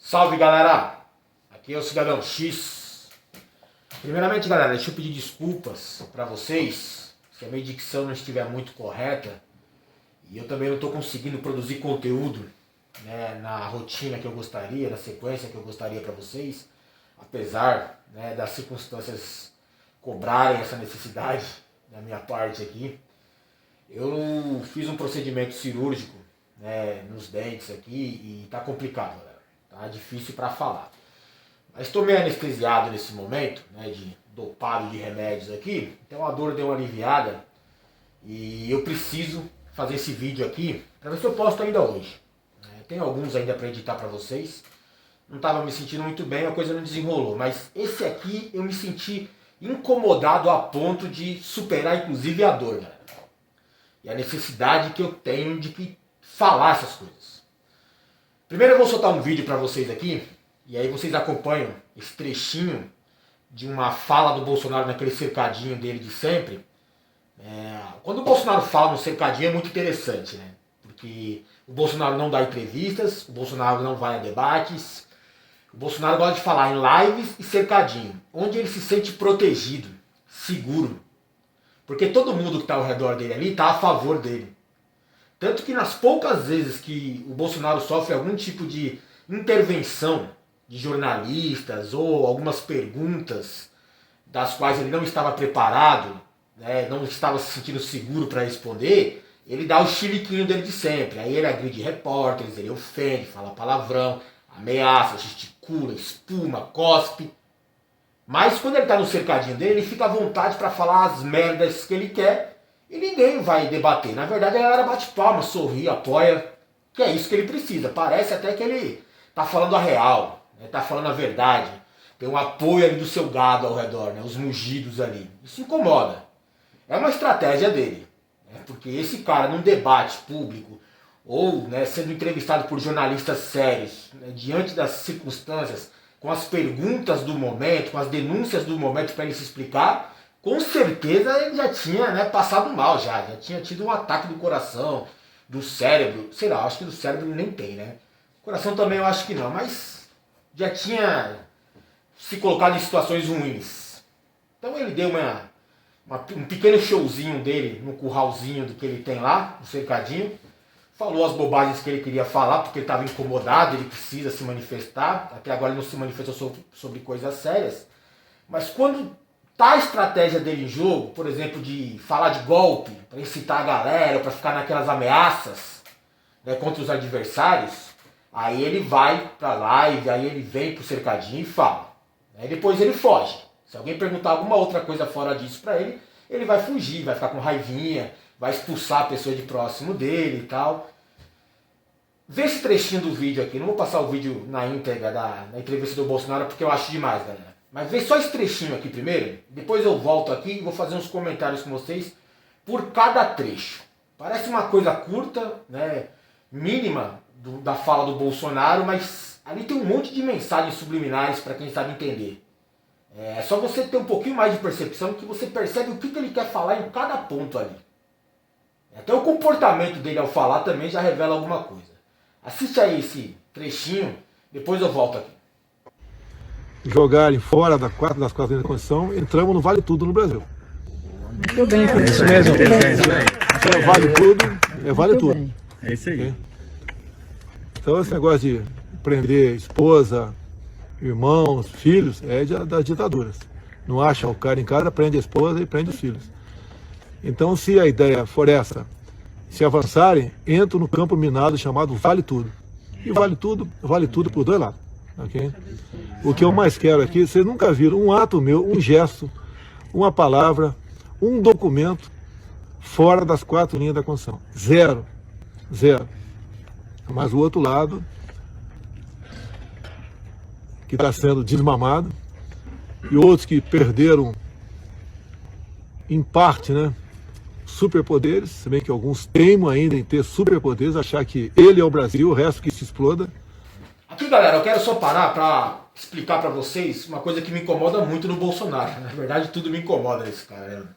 Salve, galera! Aqui é o Cidadão X. Primeiramente, galera, deixa eu pedir desculpas pra vocês se a minha dicção não estiver muito correta e eu também não estou conseguindo produzir conteúdo, né, na rotina que eu gostaria, na sequência que eu gostaria para vocês, apesar, né, das circunstâncias cobrarem essa necessidade da minha parte aqui. Eu fiz um procedimento cirúrgico, né, nos dentes aqui e tá complicado, galera. Tá difícil para falar. Mas estou meio anestesiado nesse momento, né, de dopado de remédios aqui, então a dor deu uma aliviada e eu preciso fazer esse vídeo aqui para ver se eu posto ainda hoje. Tem alguns ainda para editar para vocês. Não estava me sentindo muito bem, a coisa não desenrolou, mas esse aqui eu me senti incomodado a ponto de superar inclusive a dor, galera. E a necessidade que eu tenho de falar essas coisas. Primeiro eu vou soltar um vídeo para vocês aqui, e aí vocês acompanham esse trechinho de uma fala do Bolsonaro naquele cercadinho dele de sempre. Quando o Bolsonaro fala no cercadinho é muito interessante, né? Porque o Bolsonaro não dá entrevistas, o Bolsonaro não vai a debates, o Bolsonaro gosta de falar em lives e cercadinho, onde ele se sente protegido, seguro. Porque todo mundo que está ao redor dele ali está a favor dele. Tanto que nas poucas vezes que o Bolsonaro sofre algum tipo de intervenção de jornalistas ou algumas perguntas das quais ele não estava preparado, né, não estava se sentindo seguro para responder, ele dá o chiliquinho dele de sempre. Aí ele agride repórteres, ele ofende, fala palavrão, ameaça, gesticula, espuma, cospe. Mas quando ele está no cercadinho dele, ele fica à vontade para falar as merdas que ele quer e ninguém vai debater. Na verdade, a galera bate palma, sorri, apoia, que é isso que ele precisa. Parece até que ele está falando a real, está falando a verdade. Tem um apoio ali do seu gado ao redor, né, os mugidos ali. Isso incomoda. É uma estratégia dele. Porque esse cara num debate público ou, né, sendo entrevistado por jornalistas sérios, né, diante das circunstâncias, com as perguntas do momento, com as denúncias do momento para ele se explicar, com certeza ele já tinha, né, passado mal já tinha tido um ataque do coração, do cérebro, sei lá, acho que do cérebro ele nem tem, né? Coração também eu acho que não, mas já tinha se colocado em situações ruins. Então ele deu um pequeno showzinho dele no curralzinho do que ele tem lá, no cercadinho. Falou as bobagens que ele queria falar, porque ele estava incomodado, ele precisa se manifestar. Até agora ele não se manifestou sobre coisas sérias. Mas quando tá a estratégia dele em jogo, por exemplo, de falar de golpe, para incitar a galera, para ficar naquelas ameaças, né, contra os adversários, aí ele vai pra live, aí ele vem pro cercadinho e fala. Aí depois ele foge. Se alguém perguntar alguma outra coisa fora disso pra ele, ele vai fugir, vai ficar com raivinha, vai expulsar a pessoa de próximo dele e tal. Vê esse trechinho do vídeo aqui, não vou passar o vídeo na íntegra da entrevista do Bolsonaro porque eu acho demais, galera. Mas vê só esse trechinho aqui primeiro, depois eu volto aqui e vou fazer uns comentários com vocês por cada trecho. Parece uma coisa curta, né, mínima da fala do Bolsonaro, mas ali tem um monte de mensagens subliminares para quem sabe entender. É só você ter um pouquinho mais de percepção que você percebe o que ele quer falar em cada ponto ali. Até o comportamento dele ao falar também já revela alguma coisa. Assiste aí esse trechinho, depois eu volto aqui. Jogarem fora das quatro linhas da Constituição, entramos no Vale Tudo no Brasil. Muito bem, É isso mesmo. Vale tudo, vale tudo. bem. É isso aí. Então esse negócio de prender esposa, irmãos, filhos, é das ditaduras. Não acha o cara em casa, prende a esposa e prende os filhos. Então, se a ideia for essa, se avançarem, entram no campo minado chamado Vale Tudo. E vale tudo por dois lados. Okay? O que eu mais quero aqui, vocês nunca viram um ato meu, um gesto, uma palavra, um documento fora das quatro linhas da Constituição. Zero. Zero. Mas o outro lado, que está sendo desmamado, e outros que perderam, em parte, né, superpoderes, se bem que alguns teimam ainda em ter superpoderes, achar que ele é o Brasil, o resto que se exploda. Aqui, galera, eu quero só parar para explicar para vocês uma coisa que me incomoda muito no Bolsonaro. Na verdade, tudo me incomoda nesse cara.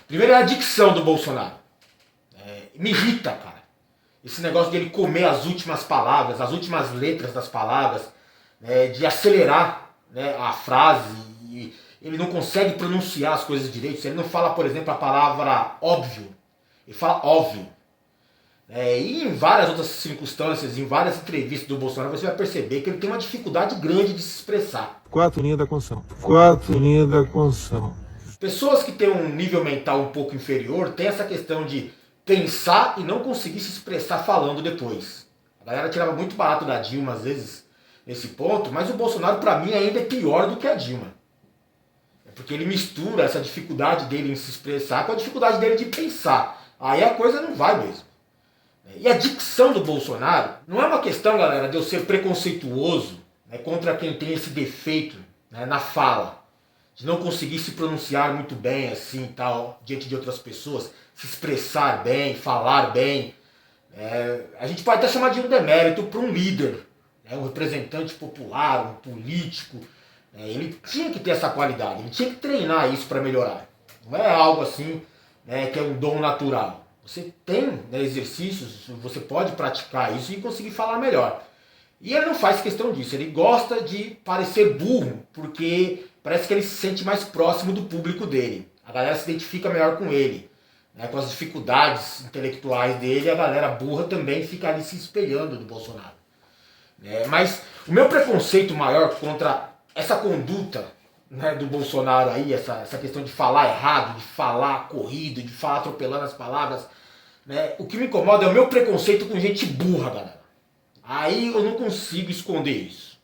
Primeiro é a dicção do Bolsonaro. Me irrita, cara. Esse negócio dele comer as últimas palavras, as últimas letras das palavras. né, de acelerar, né, a frase, e ele não consegue pronunciar as coisas direito. Ele não fala, por exemplo, a palavra óbvio, ele fala óbvio. E em várias outras circunstâncias, em várias entrevistas do Bolsonaro, você vai perceber que ele tem uma dificuldade grande de se expressar. 4 linhas da Constituição. 4 linhas da Constituição. Pessoas que têm um nível mental um pouco inferior têm essa questão de pensar e não conseguir se expressar falando depois. A galera tirava muito barato da Dilma, às vezes, nesse ponto, mas o Bolsonaro, para mim, ainda é pior do que a Dilma. É porque ele mistura essa dificuldade dele em se expressar com a dificuldade dele de pensar. Aí a coisa não vai mesmo. E a dicção do Bolsonaro não é uma questão, galera, de eu ser preconceituoso, né, contra quem tem esse defeito, né, na fala, de não conseguir se pronunciar muito bem assim, tal, diante de outras pessoas, se expressar bem, falar bem. A gente pode até chamar de um demérito para um líder, né, um representante popular, um político. Ele tinha que ter essa qualidade, ele tinha que treinar isso para melhorar. Não é algo assim, né, que é um dom natural. Você tem, né, exercícios, você pode praticar isso e conseguir falar melhor. E ele não faz questão disso, ele gosta de parecer burro, porque parece que ele se sente mais próximo do público dele. A galera se identifica melhor com ele, né, com as dificuldades intelectuais dele, a galera burra também fica ali se espelhando do Bolsonaro. Mas o meu preconceito maior contra essa conduta, né, do Bolsonaro aí, essa questão de falar errado, de falar corrido, de falar atropelando as palavras, né, o que me incomoda é o meu preconceito com gente burra, galera. Aí eu não consigo esconder isso.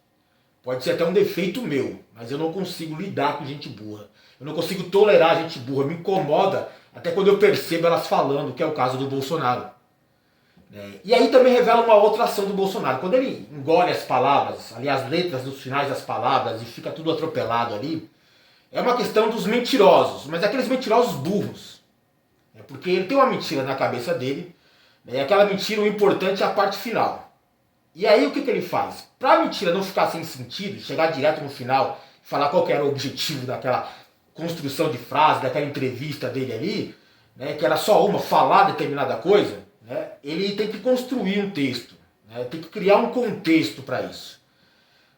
Pode ser até um defeito meu, mas eu não consigo lidar com gente burra. Eu não consigo tolerar gente burra. Me incomoda até quando eu percebo elas falando, que é o caso do Bolsonaro. E aí também revela uma outra ação do Bolsonaro. Quando ele engole as palavras, ali as letras dos finais das palavras, e fica tudo atropelado ali, é uma questão dos mentirosos, mas aqueles mentirosos burros. Porque ele tem uma mentira na cabeça dele, e aquela mentira, o importante é a parte final. E aí o que ele faz? Para a mentira não ficar sem sentido, chegar direto no final, falar qual que era o objetivo daquela construção de frase, daquela entrevista dele ali, né, que era só uma, falar determinada coisa, né, ele tem que construir um texto, né, tem que criar um contexto para isso.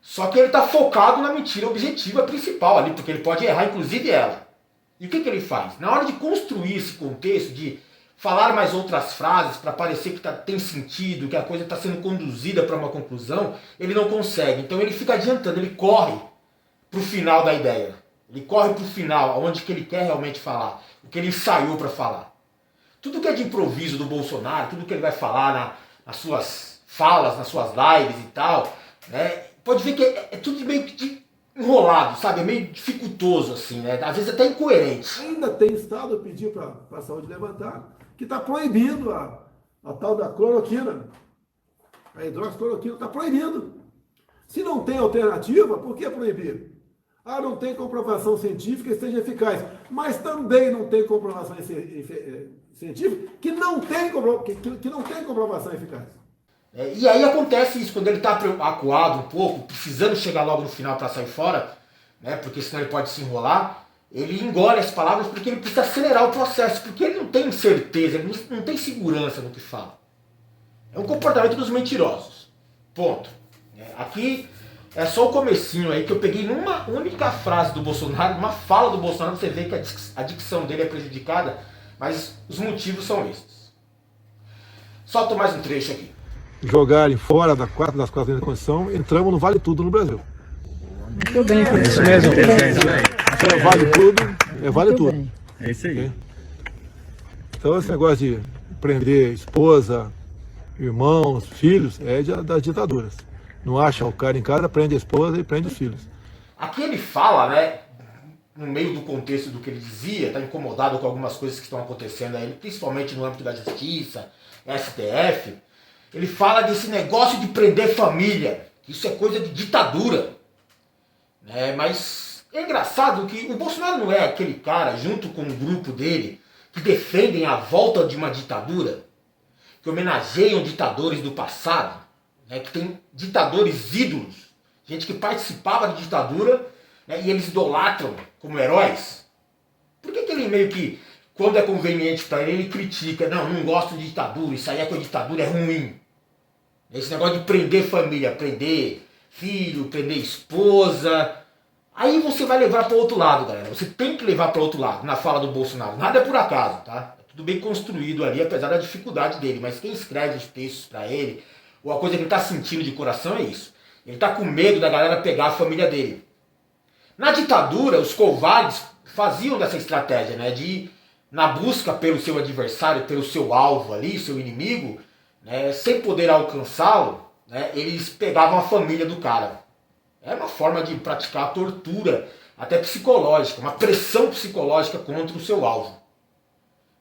Só que ele está focado na mentira objetiva principal ali, porque ele pode errar inclusive ela. E o que ele faz? Na hora de construir esse contexto, de falar mais outras frases para parecer que tem sentido, que a coisa está sendo conduzida para uma conclusão, ele não consegue. Então ele fica adiantando, ele corre para o final da ideia. Ele corre para o final, onde que ele quer realmente falar, o que ele ensaiou para falar. Tudo que é de improviso do Bolsonaro, tudo que ele vai falar nas suas falas, nas suas lives e tal, né, pode ver que é tudo meio que enrolado, sabe? É meio dificultoso, assim, né? Às vezes até incoerente. Ainda tem estado a pedir para a saúde levantar, que está proibindo a tal da cloroquina. A hidroxicloroquina está proibindo. Se não tem alternativa, por que proibir? Não tem comprovação científica que seja eficaz. Mas também não tem comprovação científica que não tem comprovação eficaz. E aí acontece isso, quando ele está acuado um pouco, precisando chegar logo no final para sair fora, né, porque senão ele pode se enrolar, ele engole as palavras porque ele precisa acelerar o processo, porque ele não tem certeza, ele não tem segurança no que fala. É um comportamento dos mentirosos. Ponto. Aqui é só o comecinho aí que eu peguei numa única frase do Bolsonaro, uma fala do Bolsonaro, você vê que a dicção dele é prejudicada, mas os motivos são esses. Solta mais um trecho aqui. Jogarem fora das quatro linhas da Constituição, entramos no Vale Tudo no Brasil. Muito bem, É isso mesmo. Vale tudo, vale tudo. bem. É isso aí. Então esse negócio de prender esposa, irmãos, filhos, é das ditaduras. Não acha o cara em casa, prende a esposa e prende os filhos. Aqui ele fala, né, no meio do contexto do que ele dizia, está incomodado com algumas coisas que estão acontecendo aí, principalmente no âmbito da justiça, STF. Ele fala desse negócio de prender família, que isso é coisa de ditadura. Mas é engraçado que o Bolsonaro não é aquele cara, junto com o grupo dele, que defendem a volta de uma ditadura, que homenageiam ditadores do passado, né, que tem ditadores ídolos, gente que participava da ditadura, né, e eles idolatram como heróis. Por que ele meio que, quando é conveniente para ele, ele critica, não gosto de ditadura, isso aí é que a ditadura é ruim. Esse negócio de prender família, prender filho, prender esposa. Aí você vai levar para o outro lado, galera. Você tem que levar para o outro lado, na fala do Bolsonaro. Nada é por acaso, tá? É tudo bem construído ali, apesar da dificuldade dele. Mas quem escreve os textos para ele, ou a coisa que ele está sentindo de coração é isso. Ele está com medo da galera pegar a família dele. Na ditadura, os covardes faziam dessa estratégia, né? De ir na busca pelo seu adversário, pelo seu alvo ali, seu inimigo, né, sem poder alcançá-lo, né, eles pegavam a família do cara. É uma forma de praticar a tortura, até psicológica, uma pressão psicológica contra o seu alvo.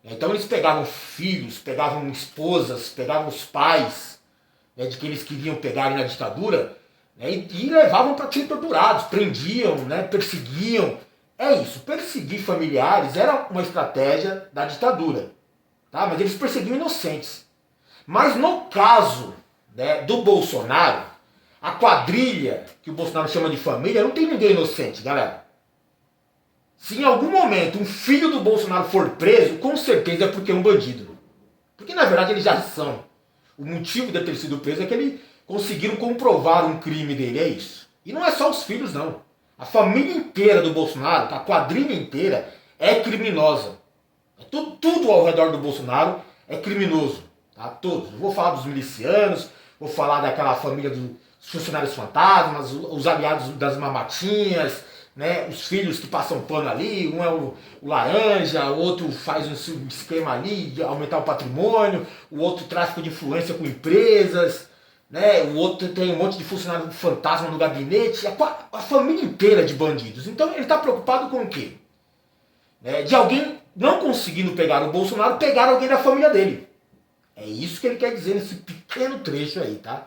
Então eles pegavam filhos, pegavam esposas, pegavam os pais, né, de quem eles queriam pegar na ditadura, né, e levavam para serem torturados, prendiam, né, perseguiam. É isso, perseguir familiares era uma estratégia da ditadura, tá? Mas eles perseguiam inocentes. Mas no caso, né, do Bolsonaro, a quadrilha que o Bolsonaro chama de família, não tem ninguém inocente, galera. Se em algum momento um filho do Bolsonaro for preso, com certeza é porque é um bandido. Porque na verdade eles já são. O motivo de ter sido preso é que eles conseguiram comprovar um crime dele, é isso. E não é só os filhos, não. A família inteira do Bolsonaro, a quadrilha inteira, é criminosa. Tudo ao redor do Bolsonaro é criminoso. Tá? Todos. Eu vou falar dos milicianos, vou falar daquela família dos funcionários fantasmas, os aliados das mamatinhas, né? Os filhos que passam pano ali, um é o laranja, o outro faz um esquema ali de aumentar o patrimônio, o outro tráfico de influência com empresas, né? O outro tem um monte de funcionário fantasma no gabinete, a família inteira de bandidos. Então ele está preocupado com o quê? De alguém não conseguindo pegar o Bolsonaro, pegar alguém da família dele. É isso que ele quer dizer nesse pequeno trecho aí, tá?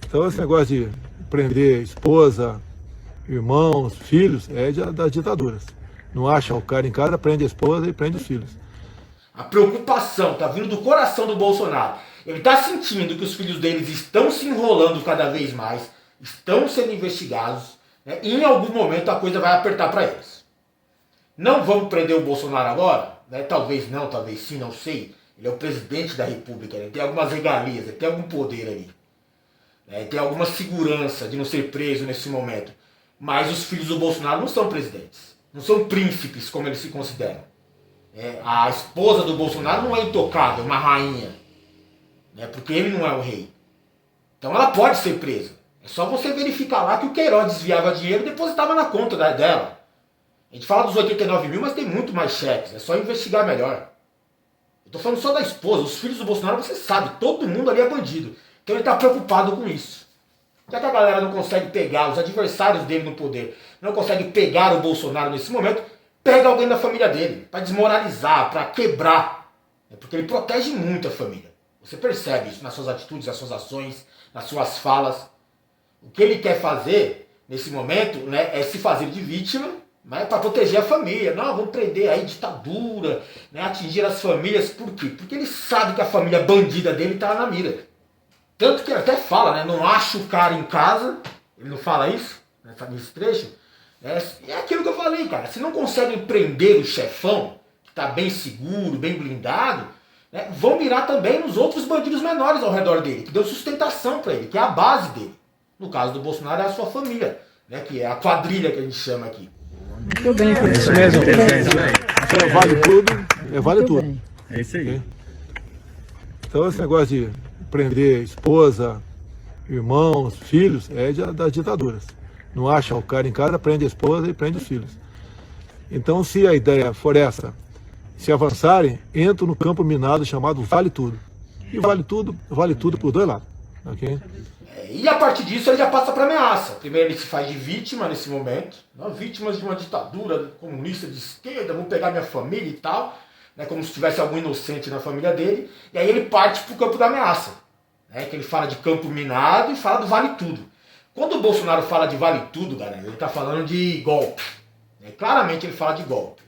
Então esse negócio de prender esposa, irmãos, filhos, é das ditaduras. Não acha o cara em casa, prende a esposa e prende os filhos. A preocupação está vindo do coração do Bolsonaro. Ele está sentindo que os filhos deles estão se enrolando cada vez mais, estão sendo investigados, né? E em algum momento a coisa vai apertar para eles. Não vamos prender o Bolsonaro agora? Né? Talvez não, talvez sim, não sei. Ele é o presidente da República, ele tem algumas regalias, ele tem algum poder ali. Ele tem alguma segurança de não ser preso nesse momento. Mas os filhos do Bolsonaro não são presidentes, não são príncipes como eles se consideram. A esposa do Bolsonaro não é intocável, uma rainha, né, porque ele não é o rei. Então ela pode ser presa. É só você verificar lá que o Queiroz desviava dinheiro e depositava na conta dela. A gente fala dos 89 mil, mas tem muito mais cheques. É só investigar melhor. Eu tô falando só da esposa. Os filhos do Bolsonaro, você sabe, todo mundo ali é bandido. Então ele está preocupado com isso. Já que a galera não consegue pegar os adversários dele no poder, não consegue pegar o Bolsonaro nesse momento, pega alguém da família dele, para desmoralizar, para quebrar. Porque ele protege muito a família. Você percebe isso nas suas atitudes, nas suas ações, nas suas falas. O que ele quer fazer nesse momento, né, é se fazer de vítima, né, para proteger a família. Não, vamos prender aí ditadura, né, atingir as famílias. Por quê? Porque ele sabe que a família bandida dele está na mira. Tanto que ele até fala, né, não acha o cara em casa. Ele não fala isso, né, nesse trecho. É aquilo que eu falei, cara. Se não conseguem prender o chefão, que está bem seguro, bem blindado, né, vão mirar também nos outros bandidos menores ao redor dele, que deu sustentação para ele, que é a base dele. No caso do Bolsonaro é a sua família, né, que é a quadrilha que a gente chama aqui. Muito bem, É isso mesmo. Vale tudo, vale tudo. Bem. É isso aí. Então esse negócio de prender esposa, irmãos, filhos, é das ditaduras. Não acha o cara em casa, prende a esposa e prende os filhos. Então, se a ideia for essa, se avançarem, entram no campo minado chamado Vale Tudo. E vale tudo por dois lados. Okay? E a partir disso ele já passa para ameaça. Primeiro ele se faz de vítima nesse momento, não, vítimas de uma ditadura comunista de esquerda, vão pegar minha família e tal, né, como se tivesse algum inocente na família dele. E aí ele parte para o campo da ameaça, né, que ele fala de campo minado e fala do Vale Tudo. Quando o Bolsonaro fala de Vale Tudo, galera, ele está falando de golpe. Né? Claramente ele fala de golpe.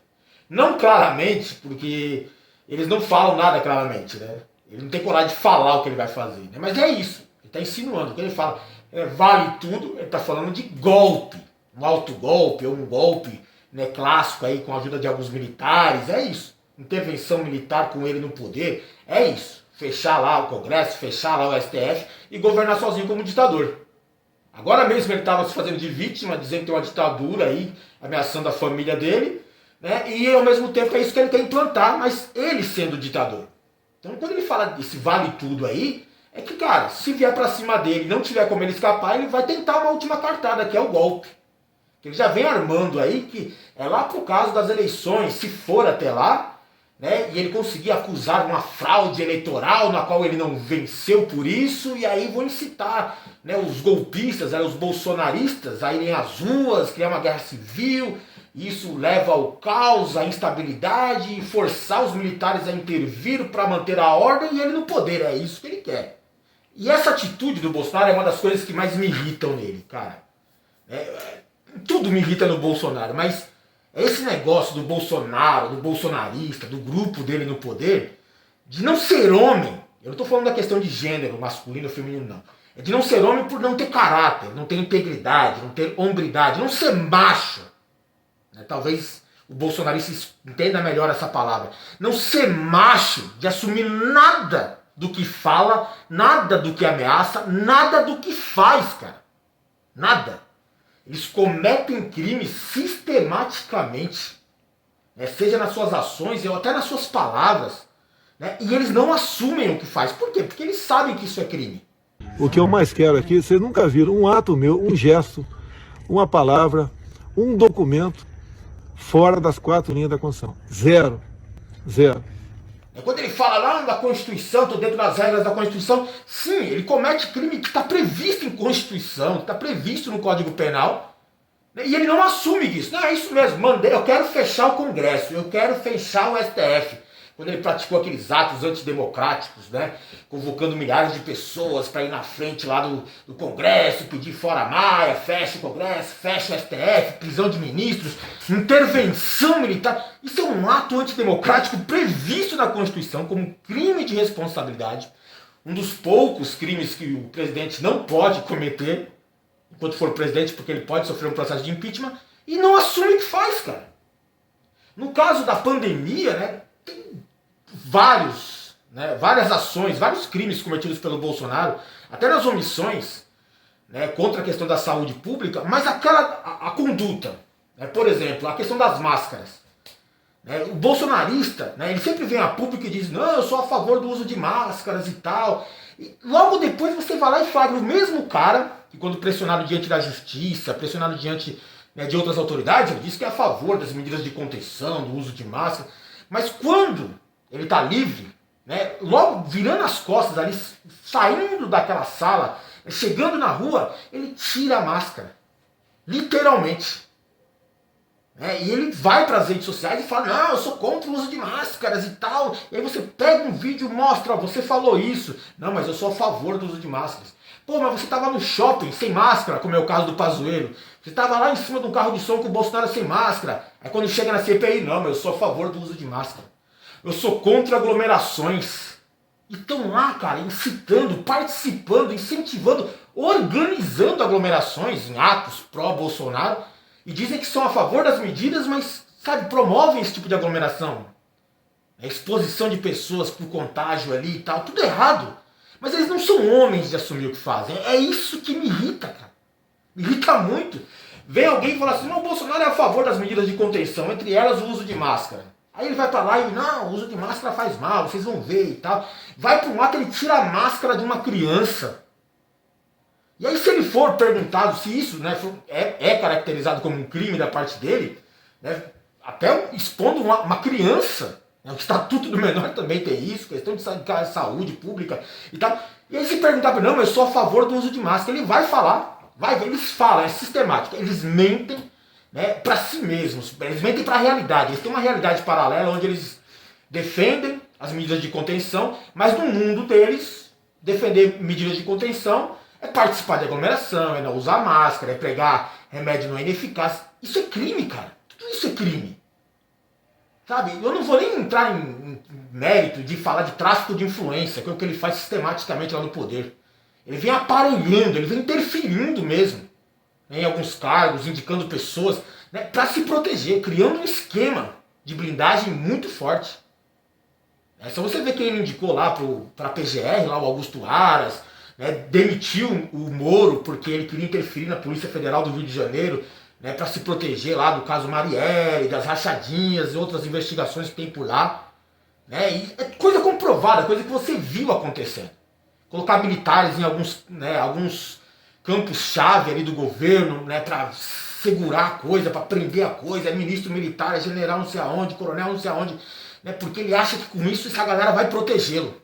Não claramente, porque eles não falam nada claramente, né? Ele não tem coragem de falar o que ele vai fazer, né? Mas é isso. Ele está insinuando. Quando ele fala vale tudo, ele está falando de golpe. Um autogolpe ou um golpe, né, clássico aí com a ajuda de alguns militares. É isso. Intervenção militar com ele no poder. É isso. Fechar lá o Congresso, fechar lá o STF e governar sozinho como ditador. Agora mesmo ele estava se fazendo de vítima, dizendo que tem uma ditadura aí, ameaçando a família dele, né? E ao mesmo tempo é isso que ele quer implantar, mas ele sendo ditador. Então quando ele fala desse vale tudo aí, é que, cara, se vier pra cima dele e não tiver como ele escapar, ele vai tentar uma última cartada, que é o golpe. Ele já vem armando aí que é lá pro caso das eleições, se for até lá, né, e ele conseguir acusar uma fraude eleitoral na qual ele não venceu por isso, e aí vão incitar, né, os golpistas, os bolsonaristas a irem às ruas, criar uma guerra civil. Isso leva ao caos, à instabilidade, e forçar os militares a intervir para manter a ordem e ele no poder. É isso que ele quer. E essa atitude do Bolsonaro é uma das coisas que mais me irritam nele, cara. Tudo me irrita no Bolsonaro, mas esse negócio do Bolsonaro, do bolsonarista, do grupo dele no poder, de não ser homem. Eu não estou falando da questão de gênero, masculino ou feminino, não. É de não ser homem por não ter caráter, não ter integridade, não ter hombridade, não ser macho. Talvez o bolsonarista entenda melhor essa palavra. Não ser macho de assumir nada do que fala, nada do que ameaça, nada do que faz, cara. Nada. Eles cometem crimes sistematicamente, né? Seja nas suas ações ou até nas suas palavras, né? E eles não assumem o que faz. Por quê? Porque eles sabem que isso é crime. O que eu mais quero aqui, vocês nunca viram um ato meu, um gesto, uma palavra, um documento fora das 4 linhas da Constituição. Zero. Zero. Quando ele fala lá da Constituição, estou dentro das regras da Constituição, sim, ele comete crime que está previsto em Constituição, que está previsto no Código Penal, né? E ele não assume isso. Não, é isso mesmo, mandei, eu quero fechar o Congresso, eu quero fechar o STF. Quando ele praticou aqueles atos antidemocráticos, né? Convocando milhares de pessoas para ir na frente lá do Congresso, pedir fora a Maia, fecha o Congresso, fecha o STF, prisão de ministros, intervenção militar. Isso é um ato antidemocrático previsto na Constituição como crime de responsabilidade. Um dos poucos crimes que o presidente não pode cometer enquanto for presidente, porque ele pode sofrer um processo de impeachment, e não assume o que faz, cara. No caso da pandemia, né? Tem várias ações, vários crimes cometidos pelo Bolsonaro, até nas omissões, né, contra a questão da saúde pública, mas a conduta, né, por exemplo, a questão das máscaras. Né, o bolsonarista, né, ele sempre vem a público e diz, não, eu sou a favor do uso de máscaras e tal. E logo depois você vai lá e flagra o mesmo cara, que quando pressionado diante da justiça, pressionado diante, né, de outras autoridades, ele diz que é a favor das medidas de contenção, do uso de máscara. Mas quando ele está livre, né, logo virando as costas ali, saindo daquela sala, chegando na rua, ele tira a máscara. Literalmente. E ele vai para as redes sociais e fala, não, eu sou contra o uso de máscaras e tal. E aí você pega um vídeo e mostra, ó, você falou isso. Não, mas eu sou a favor do uso de máscaras. Pô, mas você estava no shopping sem máscara, como é o caso do Pazuello. Você estava lá em cima de um carro de som com o Bolsonaro sem máscara. Aí quando chega na CPI, não, mas eu sou a favor do uso de máscara. Eu sou contra aglomerações. E estão lá, cara, incitando, participando, incentivando, organizando aglomerações em atos pró-Bolsonaro. E dizem que são a favor das medidas, mas, sabe, promovem esse tipo de aglomeração. A exposição de pessoas por contágio ali e tal, tudo errado. Mas eles não são homens de assumir o que fazem. É isso que me irrita, cara. Me irrita muito. Vem alguém e fala assim, não, o Bolsonaro é a favor das medidas de contenção, entre elas o uso de máscara. Aí ele vai pra lá e, não, o uso de máscara faz mal, vocês vão ver e tal. Vai para um ato, ele tira a máscara de uma criança. E aí se ele for perguntado se isso, né, é caracterizado como um crime da parte dele, né, até expondo uma criança, né, o Estatuto do Menor também tem isso, questão de saúde pública e tal. E aí se perguntar, não, eu sou a favor do uso de máscara, ele vai falar, eles falam, é sistemático, eles mentem, né, para si mesmos, eles mentem para a realidade, eles têm uma realidade paralela onde eles defendem as medidas de contenção, mas no mundo deles, defender medidas de contenção é participar de aglomeração, é não usar máscara, é pregar remédio não ineficaz. Isso é crime, cara. Tudo isso é crime. Sabe? Eu não vou nem entrar em mérito de falar de tráfico de influência, que é o que ele faz sistematicamente lá no poder. Ele vem aparelhando, ele vem interferindo mesmo, né, em alguns cargos, indicando pessoas, né, para se proteger, criando um esquema de blindagem muito forte. É só você ver quem ele indicou lá para a PGR, lá o Augusto Aras, né, demitiu o Moro porque ele queria interferir na Polícia Federal do Rio de Janeiro, né, para se proteger lá do caso Marielle, das rachadinhas e outras investigações que tem por lá. Né, e é coisa comprovada, coisa que você viu acontecendo. Colocar militares em alguns campos-chave ali do governo, né, para segurar a coisa, para prender a coisa, é ministro militar, é general não sei aonde, coronel não sei aonde, né, porque ele acha que com isso essa galera vai protegê-lo.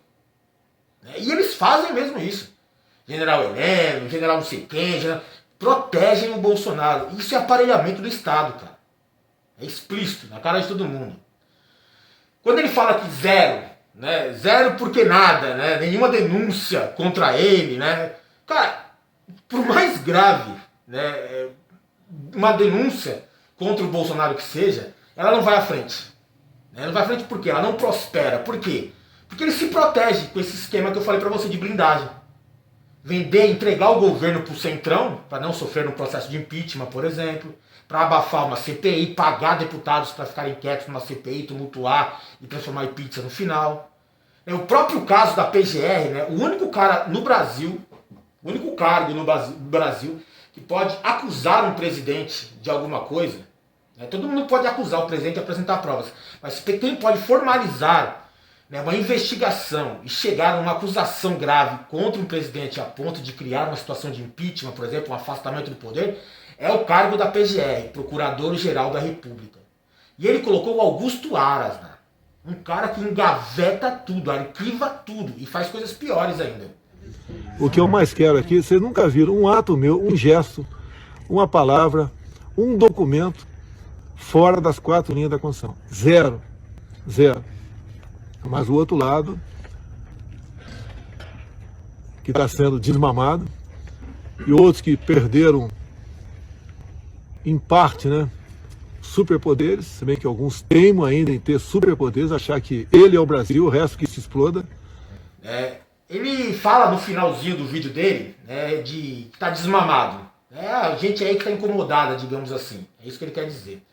Né, e eles fazem mesmo isso. General Heleno, general não sei quem, protegem o Bolsonaro. Isso é aparelhamento do Estado, cara. É explícito, na cara de todo mundo. Quando ele fala que zero, né, zero porque nada, né, nenhuma denúncia contra ele, né, cara, por mais grave, né, uma denúncia contra o Bolsonaro que seja, ela não vai à frente. Ela não vai à frente por quê? Ela não prospera. Por quê? Porque ele se protege com esse esquema que eu falei pra você de blindagem. Vender, entregar o governo pro Centrão, para não sofrer no processo de impeachment, por exemplo, para abafar uma CPI, pagar deputados para ficarem quietos numa CPI, tumultuar e transformar em pizza no final. O próprio caso da PGR, né, o único cara no Brasil, o único cargo no Brasil que pode acusar um presidente de alguma coisa, né, todo mundo pode acusar o presidente e apresentar provas, mas quem pode formalizar, né, uma investigação e chegar a uma acusação grave contra um presidente a ponto de criar uma situação de impeachment, por exemplo, um afastamento do poder, é o cargo da PGR, Procurador-Geral da República. E ele colocou o Augusto Aras, né, um cara que engaveta tudo, arquiva tudo e faz coisas piores ainda. O que eu mais quero aqui, vocês nunca viram um ato meu, um gesto, uma palavra, um documento fora das 4 linhas da Constituição. Zero. Zero. Mas o outro lado, que está sendo desmamado, e outros que perderam, em parte, né, superpoderes, se bem que alguns teimam ainda em ter superpoderes, achar que ele é o Brasil, o resto que se exploda. Ele fala no finalzinho do vídeo dele, né, de que está desmamado. A gente aí que está incomodada, digamos assim. É isso que ele quer dizer.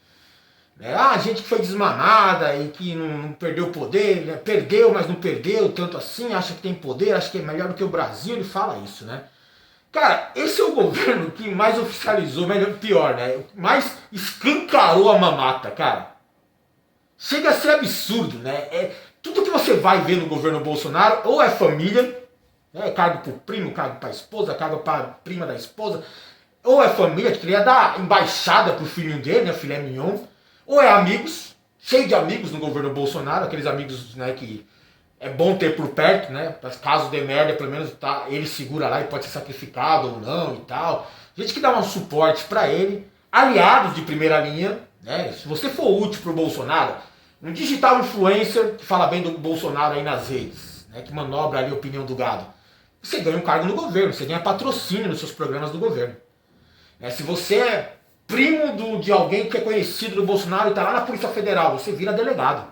A gente que foi desmamada e que não perdeu o poder, né? Perdeu, mas não perdeu tanto assim, acha que tem poder, acha que é melhor do que o Brasil, ele fala isso, né? Cara, esse é o governo que mais oficializou, pior, né? Mais escancarou a mamata, cara. Chega a ser absurdo, né? Tudo que você vai ver no governo Bolsonaro, ou é família, né? Cargo pro primo, cargo pra esposa, cargo pra prima da esposa, ou é família, que queria dar embaixada pro filhinho dele, né? Filé mignon. Ou é amigos, cheio de amigos no governo Bolsonaro, aqueles amigos, né, que é bom ter por perto, né, caso dê merda, pelo menos tá, ele segura lá e pode ser sacrificado ou não e tal. Gente que dá um suporte para ele, aliados de primeira linha, né, se você for útil pro Bolsonaro, um digital influencer que fala bem do Bolsonaro aí nas redes, né, que manobra ali a opinião do gado, você ganha um cargo no governo, você ganha patrocínio nos seus programas do governo. Se você é primo de alguém que é conhecido do Bolsonaro e está lá na Polícia Federal, você vira delegado.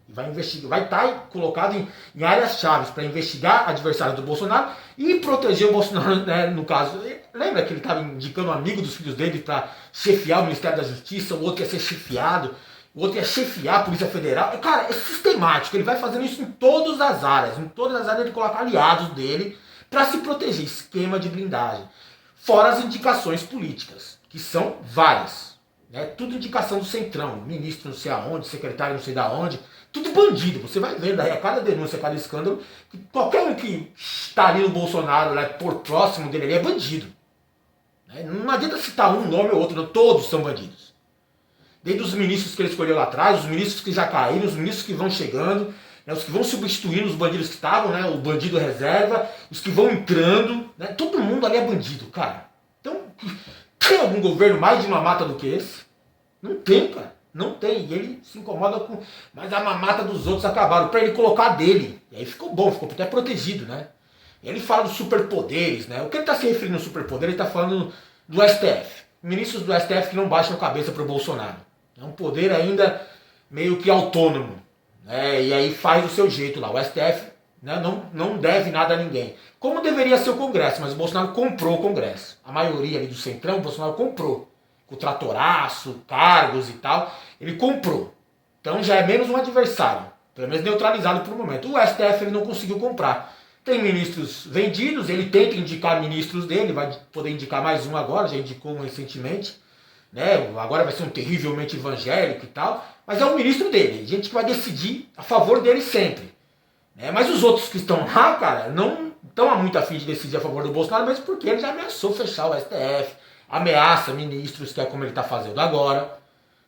E vai investigar, vai estar colocado em áreas chaves para investigar adversários do Bolsonaro e proteger o Bolsonaro, né, no caso. Lembra que ele estava indicando um amigo dos filhos dele para chefiar o Ministério da Justiça, o outro ia ser chefiado, o outro ia chefiar a Polícia Federal. Cara, é sistemático, ele vai fazendo isso em todas as áreas. Em todas as áreas ele coloca aliados dele para se proteger, esquema de blindagem. Fora as indicações políticas, que são várias, né? Tudo indicação do Centrão, ministro não sei aonde, secretário não sei da onde, tudo bandido. Você vai vendo aí a cada denúncia, a cada escândalo, que qualquer um que está ali no Bolsonaro, né, por próximo dele, ele é bandido. Né? Não adianta citar um nome ou outro, não, todos são bandidos. Desde os ministros que ele escolheu lá atrás, os ministros que já caíram, os ministros que vão chegando, né, os que vão substituindo os bandidos que estavam, né, o bandido reserva, os que vão entrando, né, todo mundo ali é bandido, cara. Então, tem algum governo mais de mamata do que esse? Não tem, cara. Não tem. E ele se incomoda com... Mas a mamata dos outros acabaram. Pra ele colocar a dele. E aí ficou bom, ficou até protegido, né? E ele fala dos superpoderes, né? O que ele tá se referindo ao superpoder, ele tá falando do STF. Ministros do STF que não baixam a cabeça pro Bolsonaro. É um poder ainda meio que autônomo. Né? E aí faz do seu jeito lá. O STF, né, não deve nada a ninguém. Como deveria ser o Congresso, mas o Bolsonaro comprou o Congresso. A maioria ali do Centrão, o Bolsonaro comprou. Com o tratoraço, cargos e tal, ele comprou. Então já é menos um adversário. Pelo menos neutralizado por um momento. O STF ele não conseguiu comprar. tem ministros vendidos, ele tenta indicar ministros dele, vai poder indicar mais um agora, já indicou um recentemente, né? Agora vai ser um terrivelmente evangélico e tal, mas é o ministro dele, gente que vai decidir a favor dele sempre. Né? Mas os outros que estão lá, cara, não estão muito afim de decidir a favor do Bolsonaro, mesmo porque ele já ameaçou fechar o STF, ameaça ministros, que é como ele está fazendo agora,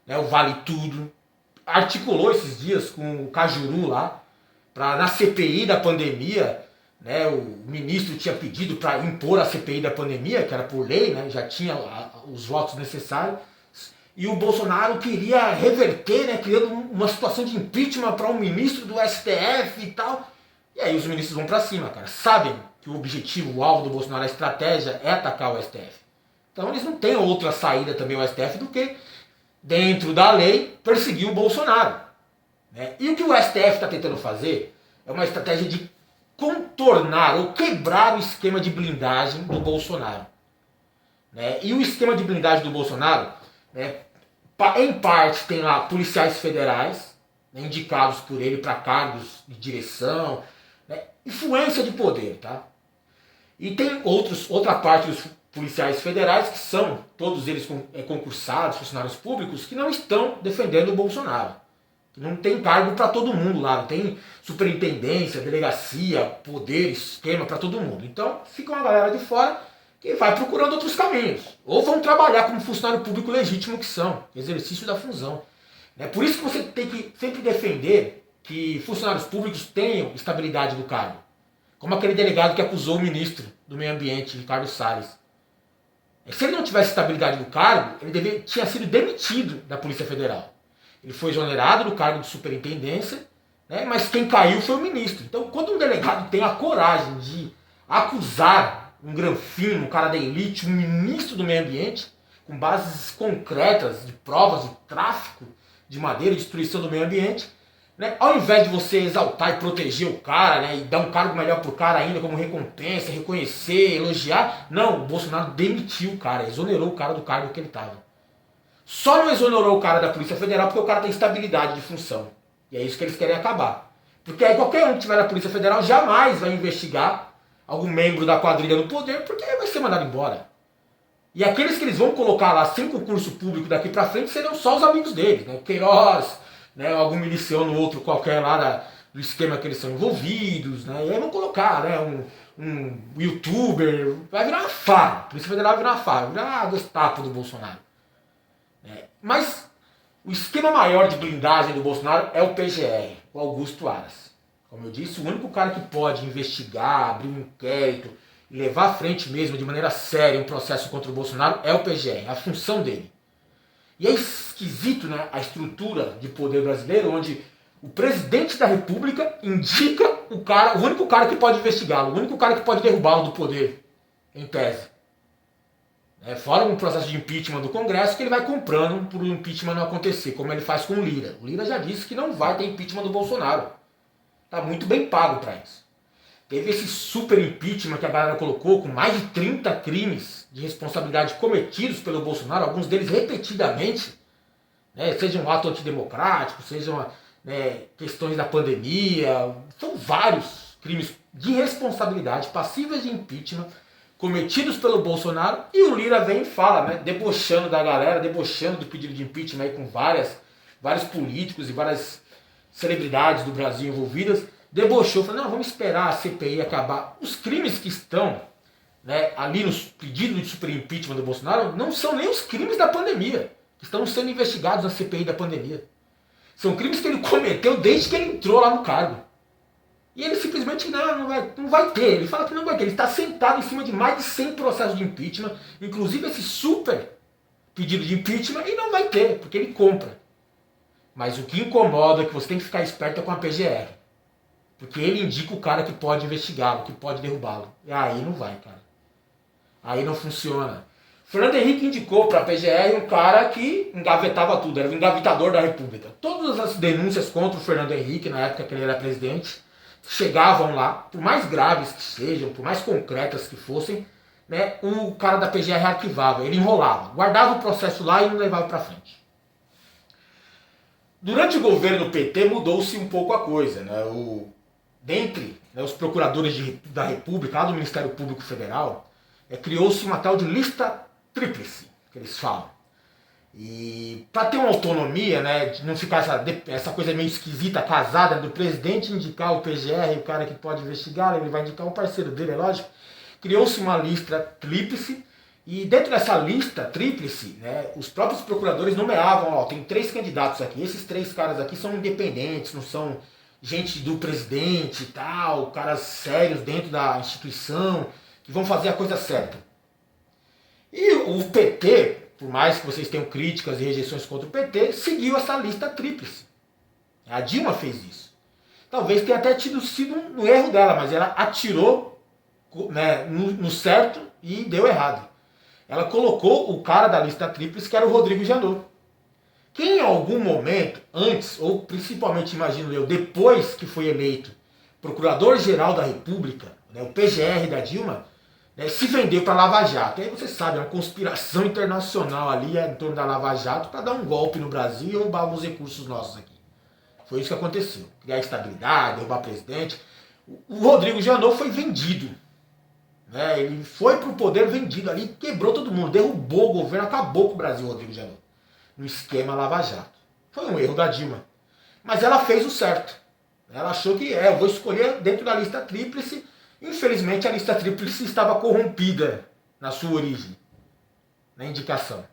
né? O Vale Tudo, articulou esses dias com o Cajuru lá, para na CPI da pandemia, né, o ministro tinha pedido para impor a CPI da pandemia, que era por lei, né, já tinha os votos necessários, e o Bolsonaro queria reverter, né, criando uma situação de impeachment para um ministro do STF e tal. E aí os ministros vão para cima, cara. Sabem que o objetivo, o alvo do Bolsonaro, a estratégia é atacar o STF. Então eles não têm outra saída também ao STF do que, dentro da lei, perseguir o Bolsonaro. Né? E o que o STF está tentando fazer é uma estratégia de contornar ou quebrar o esquema de blindagem do Bolsonaro. Né? E o esquema de blindagem do Bolsonaro, né, em parte tem lá policiais federais, né, indicados por ele para cargos de direção, né, influência de poder. Tá? E tem outra parte dos policiais federais que são, todos eles concursados, funcionários públicos, que não estão defendendo o Bolsonaro. Não tem cargo para todo mundo lá, não tem superintendência, delegacia, poder, esquema para todo mundo. Então fica uma galera de fora que vai procurando outros caminhos. Ou vão trabalhar como funcionário público legítimo que são, exercício da função. É por isso que você tem que sempre defender que funcionários públicos tenham estabilidade do cargo. Como aquele delegado que acusou o ministro do Meio Ambiente, Ricardo Salles. Se ele não tivesse estabilidade do cargo, ele tinha sido demitido da Polícia Federal. Ele foi exonerado do cargo de superintendência, né, mas quem caiu foi o ministro. Então, quando um delegado tem a coragem de acusar um granfino, um cara da elite, um ministro do meio ambiente, com bases concretas de provas de tráfico de madeira e destruição do meio ambiente, né, ao invés de você exaltar e proteger o cara, né, e dar um cargo melhor pro cara ainda como recompensa, reconhecer, elogiar, não, o Bolsonaro demitiu o cara, exonerou o cara do cargo que ele estava. Só não exonerou o cara da Polícia Federal porque o cara tem estabilidade de função. E é isso que eles querem acabar. Porque aí qualquer um que estiver na Polícia Federal jamais vai investigar algum membro da quadrilha no poder, porque vai ser mandado embora. E aqueles que eles vão colocar lá sem concurso público daqui pra frente serão só os amigos deles. Né? Queiroz, né? Algum miliciano outro qualquer lá do esquema que eles são envolvidos. Né? E aí vão colocar, né, um youtuber. Vai virar uma farra. A Polícia Federal vai virar uma farra. Vai virar a Gestapo do Bolsonaro. Mas o esquema maior de blindagem do Bolsonaro é o PGR, o Augusto Aras. Como eu disse, o único cara que pode investigar, abrir um inquérito e levar à frente mesmo, de maneira séria, um processo contra o Bolsonaro é o PGR, a função dele. E é esquisito, né, a estrutura de poder brasileiro, onde o presidente da República indica o único cara que pode investigá-lo, o único cara que pode derrubá-lo do poder, em tese. Fora um processo de impeachment do Congresso que ele vai comprando por o impeachment não acontecer, como ele faz com o Lira. O Lira já disse que não vai ter impeachment do Bolsonaro. Está muito bem pago para isso. Teve esse super impeachment que a galera colocou, com mais de 30 crimes de responsabilidade cometidos pelo Bolsonaro, alguns deles repetidamente, né, seja um ato antidemocrático, sejam, né, questões da pandemia, são vários crimes de responsabilidade passíveis de impeachment cometidos pelo Bolsonaro, e o Lira vem e fala, né, debochando da galera, debochando do pedido de impeachment aí com vários políticos e várias celebridades do Brasil envolvidas, debochou, falou, não, vamos esperar a CPI acabar. Os crimes que estão, né, ali nos pedidos de super impeachment do Bolsonaro não são nem os crimes da pandemia, que estão sendo investigados na CPI da pandemia. São crimes que ele cometeu desde que ele entrou lá no cargo. E ele simplesmente não vai ter. Ele fala que não vai ter. Ele está sentado em cima de mais de 100 processos de impeachment, inclusive esse super pedido de impeachment, e não vai ter, porque ele compra. Mas o que incomoda, que você tem que ficar esperto, é com a PGR. Porque ele indica o cara que pode investigá-lo, que pode derrubá-lo. E aí não vai, cara. Aí não funciona. Fernando Henrique indicou para a PGR um cara que engavetava tudo, era o engavetador da República. Todas as denúncias contra o Fernando Henrique, na época que ele era presidente, chegavam lá, por mais graves que sejam, por mais concretas que fossem, né, o cara da PGR arquivava, ele enrolava, guardava o processo lá e não levava para frente. Durante o governo PT mudou-se um pouco a coisa, né? Dentre né, os procuradores da República, lá do Ministério Público Federal, criou-se uma tal de lista tríplice, que eles falam. E para ter uma autonomia, né, de não ficar essa coisa meio esquisita, casada, do presidente indicar o PGR, o cara que pode investigar, ele vai indicar o parceiro dele, é lógico, criou-se uma lista tríplice, e dentro dessa lista tríplice, né, os próprios procuradores nomeavam, ó, tem 3 candidatos aqui, esses 3 caras aqui são independentes, não são gente do presidente e tal, caras sérios dentro da instituição, que vão fazer a coisa certa. E o PT, por mais que vocês tenham críticas e rejeições contra o PT, seguiu essa lista tríplice. A Dilma fez isso. Talvez tenha até sido um erro dela, mas ela atirou, né, no certo e deu errado. Ela colocou o cara da lista tríplice, que era o Rodrigo Janot. Que em algum momento, antes, ou principalmente, imagino eu, depois que foi eleito Procurador-Geral da República, né, o PGR da Dilma, né, se vendeu para a Lava Jato. E aí você sabe, é uma conspiração internacional ali em torno da Lava Jato para dar um golpe no Brasil e roubar alguns recursos nossos aqui. Foi isso que aconteceu. Criar estabilidade, derrubar presidente. O Rodrigo Janot foi vendido. Né, ele foi para o poder vendido ali, quebrou todo mundo, derrubou o governo, acabou com o Brasil, o Rodrigo Janot. No esquema Lava Jato. Foi um erro da Dilma. Mas ela fez o certo. Ela achou que eu vou escolher dentro da lista tríplice. Infelizmente a lista tríplice estava corrompida na sua origem, na indicação.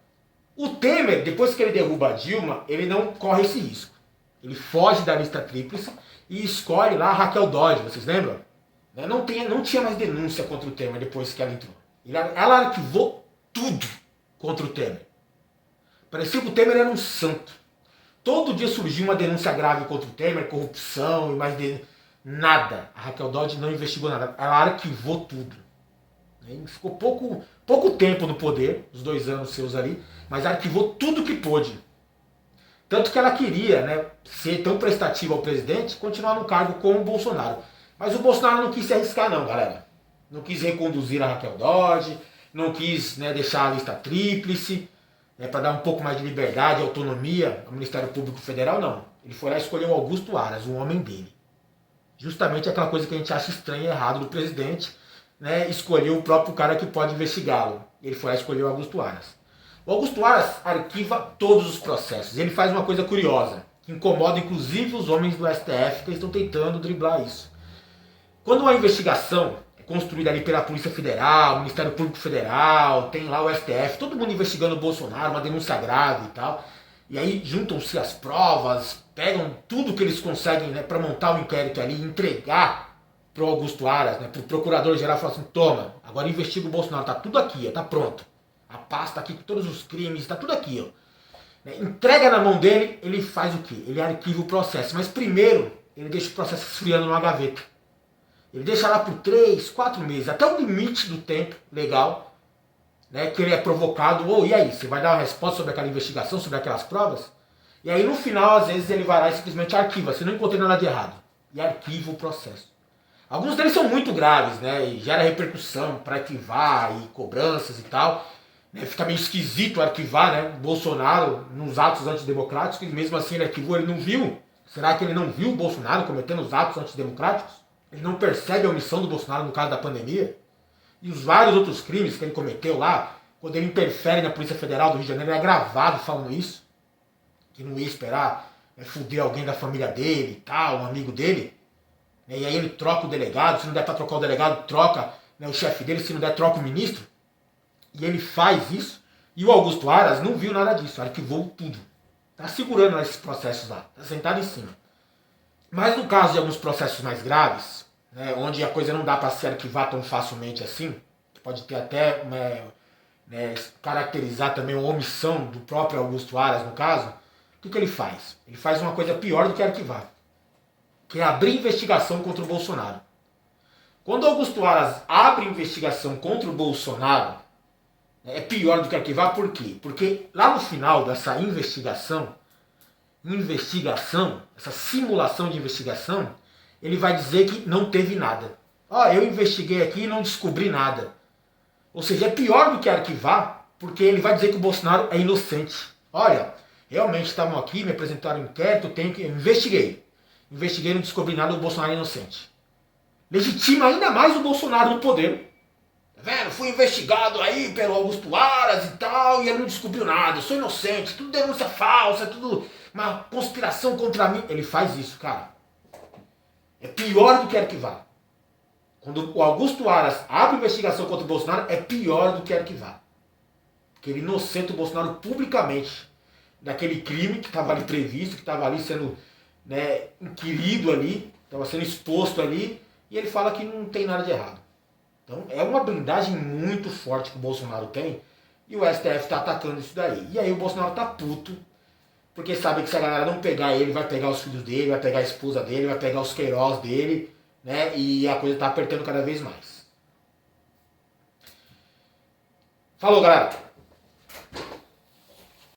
O Temer, depois que ele derruba a Dilma, ele não corre esse risco. Ele foge da lista tríplice e escolhe lá a Raquel Dodge, vocês lembram? Não tinha mais denúncia contra o Temer depois que ela entrou. Ela arquivou tudo contra o Temer. Parecia que o Temer era um santo. Todo dia surgia uma denúncia grave contra o Temer, corrupção e mais nada. A Raquel Dodge não investigou nada. Ela arquivou tudo. E ficou pouco tempo no poder, os 2 anos seus ali, mas arquivou tudo que pôde. Tanto que ela queria, né, ser tão prestativa ao presidente, continuar no cargo com o Bolsonaro. Mas o Bolsonaro não quis se arriscar não, galera. Não quis reconduzir a Raquel Dodge, não quis, né, deixar a lista tríplice, né, para dar um pouco mais de liberdade e autonomia ao Ministério Público Federal, não. Ele foi lá e escolheu o Augusto Aras, o homem dele. Justamente aquela coisa que a gente acha estranha e errado do presidente, né, escolheu o próprio cara que pode investigá-lo. Ele foi lá e escolheu o Augusto Aras. O Augusto Aras arquiva todos os processos. Ele faz uma coisa curiosa, que incomoda inclusive os homens do STF, que estão tentando driblar isso. Quando uma investigação é construída ali pela Polícia Federal, Ministério Público Federal, tem lá o STF, todo mundo investigando o Bolsonaro, uma denúncia grave e tal, e aí juntam-se as provas, pegam tudo que eles conseguem, né, para montar o inquérito ali e entregar para o Augusto Aras, né, para o Procurador-Geral, falar assim, toma, agora investiga o Bolsonaro, tá tudo aqui, tá pronto. A pasta aqui com todos os crimes, tá tudo aqui, ó. Entrega na mão dele, ele faz o quê? Ele arquiva o processo, mas primeiro ele deixa o processo esfriando numa gaveta. Ele deixa lá por 3, 4 meses, até o limite do tempo legal, né, que ele é provocado. E aí, você vai dar uma resposta sobre aquela investigação, sobre aquelas provas? E aí no final, às vezes, ele vai lá e simplesmente arquiva. Você não encontrou nada de errado. E arquiva o processo. Alguns deles são muito graves, né, e gera repercussão para arquivar e cobranças e tal. Né, fica meio esquisito arquivar, né, Bolsonaro nos atos antidemocráticos, e mesmo assim ele arquivou, ele não viu. Será que ele não viu o Bolsonaro cometendo os atos antidemocráticos? Ele não percebe a omissão do Bolsonaro no caso da pandemia? E os vários outros crimes que ele cometeu lá, quando ele interfere na Polícia Federal do Rio de Janeiro, ele é gravado falando isso, que não ia esperar, né, fuder alguém da família dele e tal, um amigo dele, né, e aí ele troca o delegado, se não der para trocar o delegado, troca, né, o chefe dele, se não der, troca o ministro, e ele faz isso, e o Augusto Aras não viu nada disso, arquivou tudo, tá segurando esses processos lá, tá sentado em cima. Mas no caso de alguns processos mais graves, né, onde a coisa não dá para se arquivar tão facilmente assim, pode ter até caracterizar também uma omissão do próprio Augusto Aras no caso, o que ele faz? Ele faz uma coisa pior do que arquivar, que é abrir investigação contra o Bolsonaro. Quando o Augusto Aras abre investigação contra o Bolsonaro, é pior do que arquivar, por quê? Porque lá no final dessa investigação, essa simulação de investigação, ele vai dizer que não teve nada. Eu investiguei aqui e não descobri nada. Ou seja, é pior do que arquivar, porque ele vai dizer que o Bolsonaro é inocente. Olha, realmente estavam aqui, me apresentaram um inquérito, investiguei. Investiguei e não descobri nada, o Bolsonaro é inocente. legitima ainda mais o Bolsonaro no poder. Tá vendo? Fui investigado aí pelo Augusto Aras e tal, e ele não descobriu nada, eu sou inocente, tudo denúncia falsa, tudo uma conspiração contra mim. Ele faz isso, cara. É pior do que quer que vá. Quando o Augusto Aras abre investigação contra o Bolsonaro, é pior do que quer que vá. Porque ele inocenta o Bolsonaro publicamente daquele crime que estava ali previsto, que estava ali sendo, né, inquirido ali, estava sendo exposto ali, e ele fala que não tem nada de errado. Então é uma blindagem muito forte que o Bolsonaro tem, e o STF está atacando isso daí. E aí o Bolsonaro tá puto, porque sabe que se a galera não pegar ele, vai pegar os filhos dele, vai pegar a esposa dele, vai pegar os Queiroz dele, né, e a coisa tá apertando cada vez mais. Falou, galera!